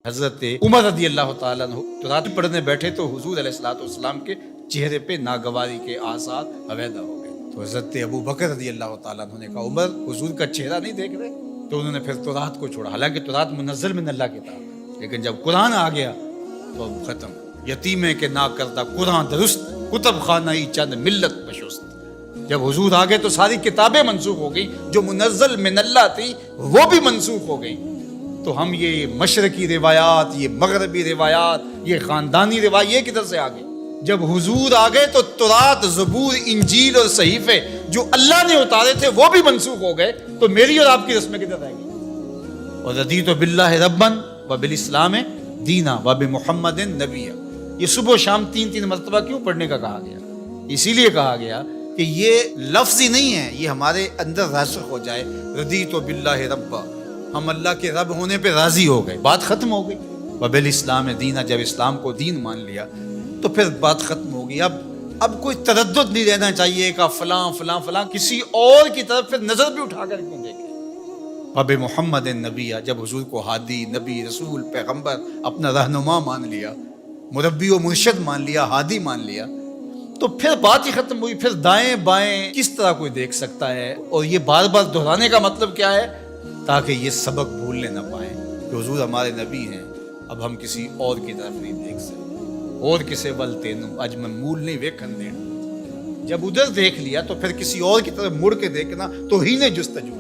حضرت عمر رضی اللہ تعالیٰ عنہ تو رات پڑھنے بیٹھے تو حضور علیہ الصلوۃ والسلام کے چہرے پہ ناگواری کے آثار علیحدہ ہو گئے. تو حضرت ابو بکر رضی اللہ تعالیٰ عنہ نے کہا عمر حضور کا چہرہ نہیں دیکھ رہے؟ تو انہوں نے پھر تورات کو چھوڑا. حالانکہ تورات منزل من اللہ کی کتاب، لیکن جب قرآن آ گیا تو اب ختم. یتیمے کے نا کردہ قرآن درست، کتب خانہ چند ملت بشست. جب حضور آ گئے تو ساری کتابیں منسوخ ہو گئیں، جو منزل من اللہ تھی وہ بھی منسوخ ہو گئیں. تو ہم یہ مشرقی روایات، یہ مغربی روایات، یہ خاندانی روایات یہ کدھر سے آ گئی؟ جب حضور آ گئے تو تورات، زبور، انجیل اور صحیفے جو اللہ نے اتارے تھے وہ بھی منسوخ ہو گئے. تو میری اور آپ کی رسمیں کدھر رہ گئی؟ اور رضیت باللہ ربا وبالاسلام دینا وبمحمد نبیا. یہ صبح و شام 3 مرتبہ کیوں پڑھنے کا کہا گیا؟ اسی لیے کہا گیا کہ یہ لفظ ہی نہیں ہے، یہ ہمارے اندر راسخ ہو جائے. رضیت باللہ ربا، ہم اللہ کے رب ہونے پہ راضی ہو گئے، بات ختم ہو گئی. وبالاسلام دینا، جب اسلام کو دین مان لیا تو پھر بات ختم ہو گئی. اب کوئی تردد نہیں رہنا چاہیے کہ فلاں فلاں فلاں کسی اور کی طرف پھر نظر بھی اٹھا کر کیوں دیکھیں. وب محمد نبی، جب حضور کو ہادی، نبی، رسول، پیغمبر، اپنا رہنما مان لیا، مربی و مرشد مان لیا، ہادی مان لیا، تو پھر بات ہی ختم ہوئی. پھر دائیں بائیں کس طرح کوئی دیکھ سکتا ہے؟ اور یہ بار بار دہرانے کا مطلب کیا ہے؟ تاکہ یہ سبق بھولنے نہ پائیں کہ حضور ہمارے نبی ہیں، اب ہم کسی اور کی طرف نہیں دیکھ سکتے. اور کسے ول تینو اج میں مول نہیں ویکھن دینا. جب ادھر دیکھ لیا تو پھر کسی اور کی طرف مڑ کے دیکھنا توہین جستجو.